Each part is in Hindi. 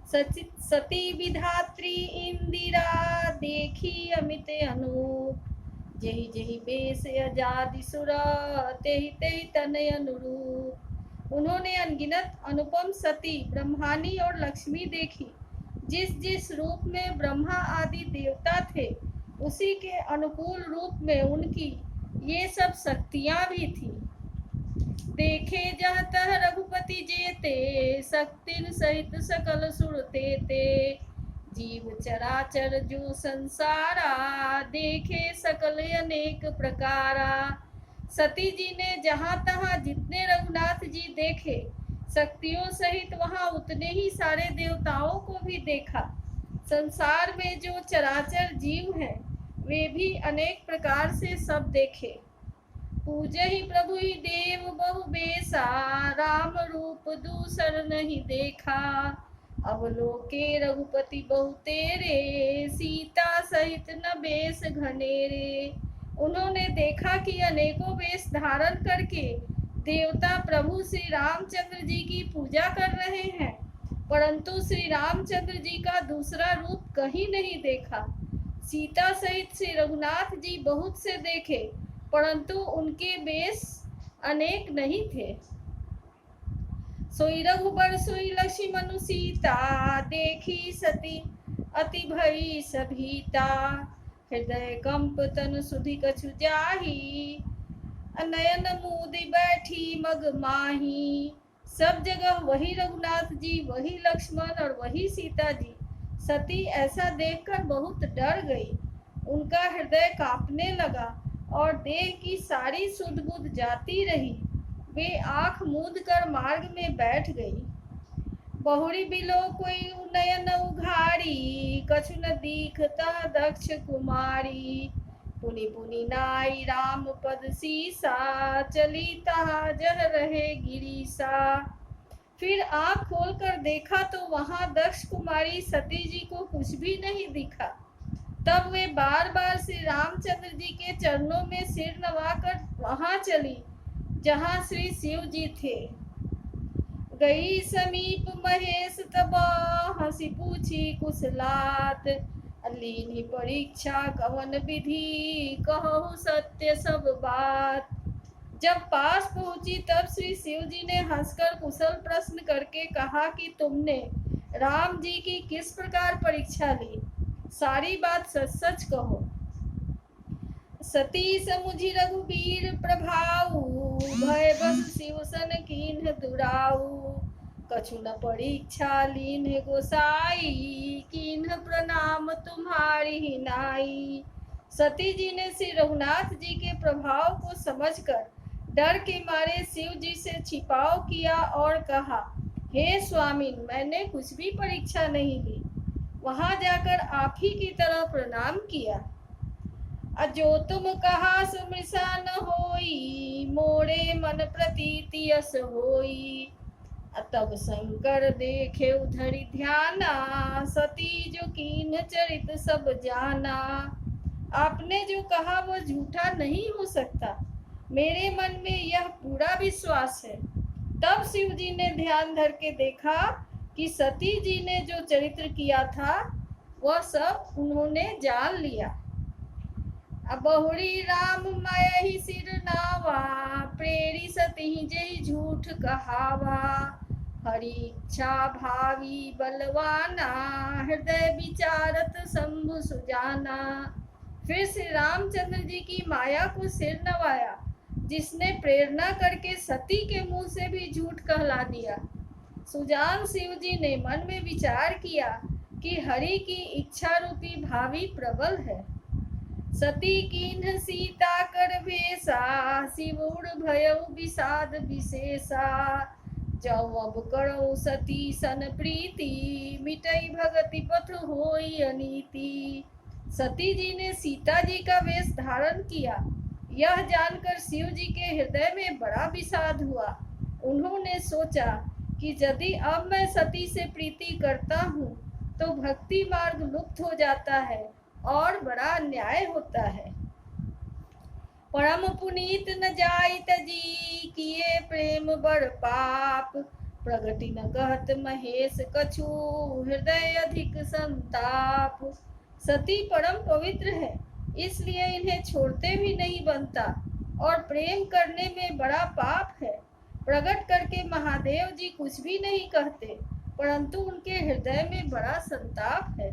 सती विधात्री इंदिरा देखी अमित अनूप। जेहि जेहि बेस आजादि सुरा तेहि तेहि तनय अनुरूप। उन्होंने अनगिनत अनुपम सती ब्रह्मानी और लक्ष्मी देखी। जिस जिस रूप में ब्रह्मा आदि देवता थे उसी के अनुकूल रूप में उनकी ये सब शक्तियां भी थी। देखे जह तह रघुपति जेते शक्तिन सहित सकल सुर तेते। जीव चराचर जो संसारा देखे सकल अनेक प्रकारा। सती जी ने जहाँ तहाँ जितने रघुनाथ जी देखे शक्तियों सहित वहाँ उतने ही सारे देवताओं को भी देखा। संसार में जो चराचर जीव हैं वे भी अनेक प्रकार से सब देखे। पूजहि प्रभु ही देव बहु बेसा राम रूप दूसर नहीं देखा। अवलोके रघुपति बहु तेरे सीता सहित न बेस घनेरे। उन्होंने देखा कि अनेकों वेश धारण करके देवता प्रभु श्री रामचंद्र जी की पूजा कर रहे हैं, परंतु श्री रामचंद्र जी का दूसरा रूप कहीं नहीं देखा। सीता सहित श्री रघुनाथ जी बहुत से देखे, परंतु उनके बेश अनेक नहीं थे। सोई रघुबर सोई लक्ष्मण सीता देखी सती अति भई सभीता। हृदय कंप तन सुधि कछु जाही नयन मूदि बैठी मग माही। सब जगह वही रघुनाथ जी, वही लक्ष्मण और वही सीता जी। सती ऐसा देखकर बहुत डर गई। उनका हृदय कांपने लगा और देह की सारी सुध बुध जाती रही। वे आंख मूंद कर मार्ग में बैठ गई। बहुरी बिलो कोई नयन उघारी कछु न दीखता दक्ष कुमारी। पुनि पुनि नाई राम पद सीसा चली तहा जह रहे गिरीसा। फिर आंख खोलकर देखा तो वहां दक्ष कुमारी सती जी को कुछ भी नहीं दिखा। तब वे बार बार श्री रामचंद्र जी के चरणों में सिर नवाकर वहां चली जहां श्री शिव जी थे। गई समीप महेश तब हंसी पूछी कुशलात। लीनी परीक्षा कवन विधि कहु सत्य सब बात। जब पास पहुंची तब श्री शिव जी ने हंसकर कुशल प्रश्न करके कहा कि तुमने राम जी की किस प्रकार परीक्षा ली, सारी बात सच सच कहो। सती समुझि रघुबीर प्रभाऊ भय बस शिव सन कीन्ह दुराऊ। कछु न परीक्षा लीन्ह गोसाई कीन्ह प्रणाम तुम्हारी ही नाई। सती जी ने श्री रघुनाथ जी के प्रभाव को समझकर डर के मारे शिव जी से छिपाव किया और कहा, हे स्वामी, मैंने कुछ भी परीक्षा नहीं ली। वहां जाकर आप ही की तरह प्रणाम किया। अजो तुम कहा सुमृषा न होई मोरे मन प्रतीति यस होई। तब शंकर देखे उधरि ध्याना सती जो कीन चरित सब जाना। आपने जो कहा वो झूठा नहीं हो सकता, मेरे मन में यह पूरा विश्वास है। तब शिव जी ने ध्यान धर के देखा कि सती जी ने जो चरित्र किया था वह सब उन्होंने जान लिया। अब बहुरी राम माया ही सिर नावा प्रेरी सती जय झूठ कहावा। हरि इच्छा भावी बलवाना हृदय विचारत शंभु सुजाना। फिर श्री रामचंद्र जी की माया को सिर नवाया जिसने प्रेरणा करके सती के मुंह से भी झूठ कहला दिया। सुजान शिव जी ने मन में विचार किया कि हरि की इच्छा रूपी भावी प्रबल है। सती कीन्ह सीता कर भेसा शिव उड़ भयउ विषाद विशेषा। जब अब करो सती सन प्रीति मिटई भगति पथ होई अनीति। सती जी ने सीता जी का वेश धारण किया। यह जानकर शिव जी के हृदय में बड़ा विषाद हुआ। उन्होंने सोचा कि यदि अब मैं सती से प्रीति करता हूँ तो भक्ति मार्ग लुप्त हो जाता है और बड़ा अन्याय होता है। परम पुनीत न जाई तजी किए प्रेम बड़ पाप। प्रगति न कहत महेश कछु, हृदय अधिक संताप। सती परम पवित्र है, इसलिए इन्हें छोड़ते भी नहीं बनता, और प्रेम करने में बड़ा पाप है। प्रकट करके महादेव जी कुछ भी नहीं कहते, परंतु उनके हृदय में बड़ा संताप है।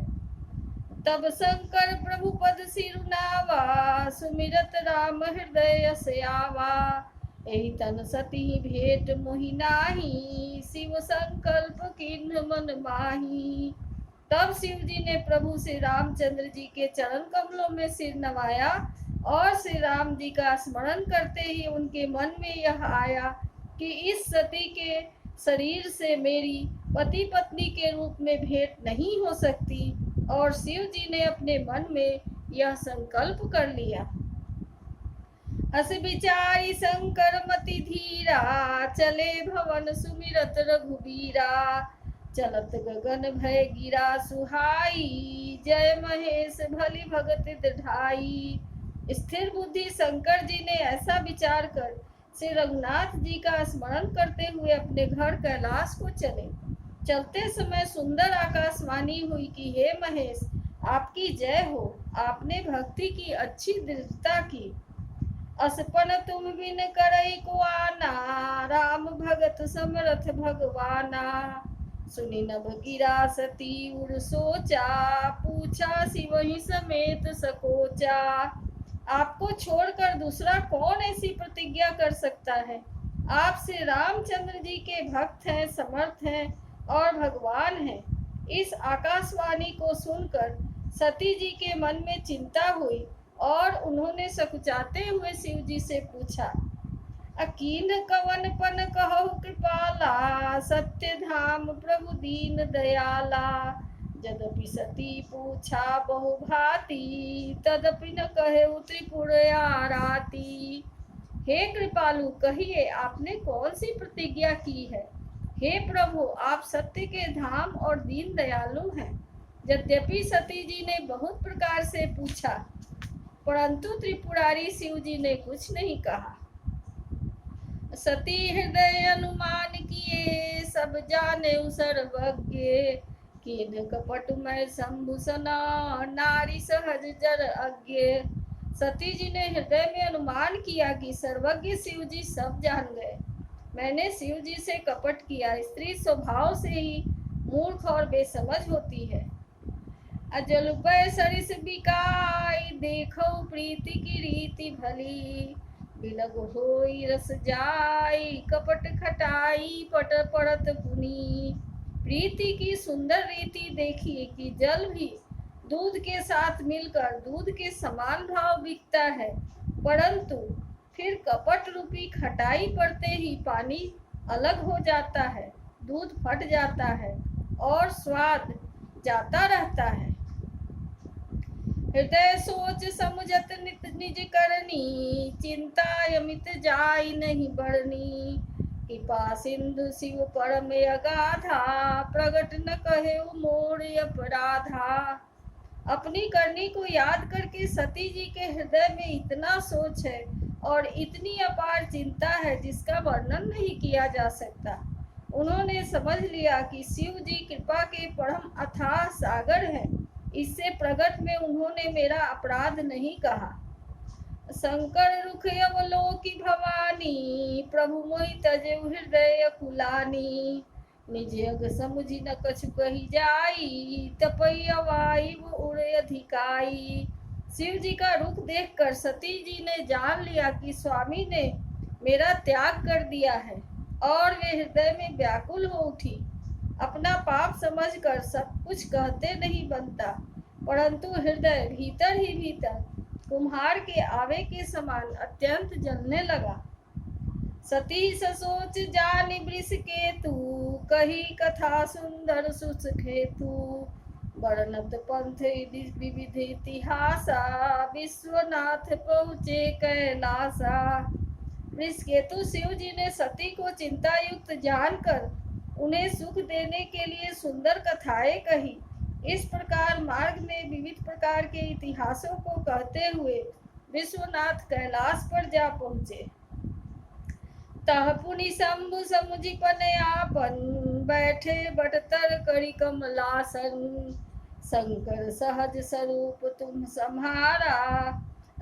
तब शंकर प्रभु पद सिरुनावा, सुमिरत राम हृदय से आवा। एहि तन सती भेंट मोहि नाही, शिव संकल्प किन्ह मन माही। तब शिव जी ने प्रभु श्री रामचंद्र जी के चरण कमलों में सिर नवाया, और श्री राम जी का स्मरण करते ही उनके मन में यह आया कि इस सती के शरीर से मेरी पति पत्नी के रूप में भेंट नहीं हो सकती, और शिव जी ने अपने मन में यह संकल्प कर लिया। अस विचारी शंकर मति धीरा, चले भवन सुमिरत रघुबीरा। चलत गगन भय गिरा सुहाई, जय महेश भली भगत दृढ़ाई। स्थिर बुद्धि शंकर जी ने ऐसा विचार कर श्री रघुनाथ जी का स्मरण करते हुए अपने घर कैलाश को चले। चलते समय सुंदर आकाशवाणी हुई कि हे महेश, आपकी जय हो, आपने भक्ति की अच्छी दृढ़ता की। असपन तुम बिन करई को आना, राम भगत समरथ भगवाना। सुनी नभ गिरा सती उर सोचा, पूछा शिवहि समेत सकोचा। आपको छोड़कर दूसरा कौन ऐसी प्रतिज्ञा कर सकता है? आप श्री रामचंद्र जी के भक्त हैं, समर्थ हैं और भगवान हैं। इस आकाशवाणी को सुनकर सती जी के मन में चिंता हुई, और उन्होंने सकुचाते हुए शिव जी से पूछा, अकीन कवन पन कहो कृपाला, सत्य धाम प्रभु दीन दयाला। यद्यपि सती पूछा बहु भांति, तदपि न कहे त्रिपुर आराती। हे कृपालु, कहिए आपने कौन सी प्रतिज्ञा की है? हे प्रभु, आप सत्य के धाम और दीन दयालु हैं। यद्यपि सती जी ने बहुत प्रकार से पूछा, परंतु त्रिपुरारी शिव जी ने कुछ नहीं कहा। सती हृदय अनुमान किए, सब जाने सर्वज्ञ। कीन कपट में शंभु सना, नारी सहज जर अज्ञ। सती जी ने हृदय में अनुमान किया कि सर्वज्ञ शिव जी सब जान गए। मैंने शिव जी से कपट किया। स्त्री स्वभाव से ही मूर्ख और बेसमझ होती है। अजल पै सरिस बिकाई, देखो प्रीति की रीति भली। बिलग होई रस जाई, कपट खटाई पट पड़त पुनी। प्रीति की सुंदर रीति देखिए कि जल भी दूध के साथ मिलकर दूध के समान भाव बिकता है, परंतु फिर कपट रूपी खटाई पड़ते ही पानी अलग हो जाता है, दूध फट जाता है और स्वाद जाता रहता है। हृदय सोच समुझत नित निज करनी, चिंता यमित जाई नहीं बढ़नी। कृपा सिंधु शिव परम अगाधा, प्रगट न कहे मोर अपराधा। अपनी करनी को याद करके सती जी के हृदय में इतना सोच है और इतनी अपार चिंता है जिसका वर्णन नहीं किया जा सकता। उन्होंने समझ लिया कि शिव जी कृपा के परम अथाह सागर हैं, इससे प्रगट में उन्होंने मेरा अपराध नहीं कहा। शंकर रुख अवलोकी भवानी, प्रभु मोहि तजे हृदय कुलानी। निज अग समुझि न कछु कही जाई, तपई अवाई उड़े अधिकाई। शिव जी का रुख देखकर सती जी ने जान लिया कि स्वामी ने मेरा त्याग कर दिया है, और वे हृदय में व्याकुल हो उठी। अपना पाप समझकर सब कुछ कहते नहीं बनता, परंतु हृदय भीतर ही भीतर कुम्हार के आवे के समान अत्यंत जलने लगा। सती ससोच जानि वृष केतु, कही कथा सुंदर सुसखेतु। वर्णत पंथ विविध इतिहासा, विश्वनाथ पहुँचे कैलासा। वृषकेतु शिव जी ने सती को चिंता युक्त जानकर उन्हें सुख देने के लिए सुंदर कथाएं कही। इस प्रकार मार्ग में विविध प्रकार के इतिहासों को कहते हुए विश्वनाथ कैलाश पर जा पहुँचे। तह पुनि शंभु समुझिपन आपन, बैठे बटतर करि कमलासन। शंकर सहज स्वरूप तुम सम्हारा,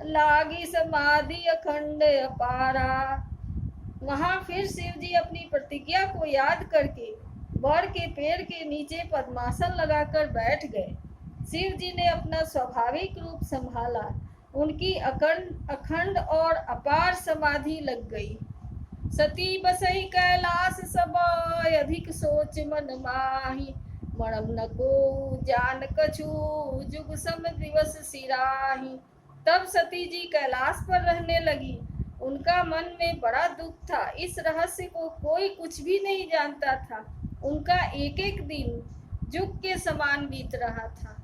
लागी समाधि अखंड अपारा। वहां फिर शिव जी अपनी प्रतिज्ञा को याद करके बड़ के पेड़ के नीचे पद्मासन लगाकर बैठ गए। शिव जी ने अपना स्वाभाविक रूप संभाला। उनकी अखंड और अपार समाधि लग गई। सती बसई कैलाश सबय, अधिक सोच मन माही। मरम न को जान कछु, जुग सम दिवस सिराही। तब सती जी कैलाश पर रहने लगी। उनका मन में बड़ा दुख था। इस रहस्य को कोई कुछ भी नहीं जानता था। उनका एक एक दिन जुग के समान बीत रहा था।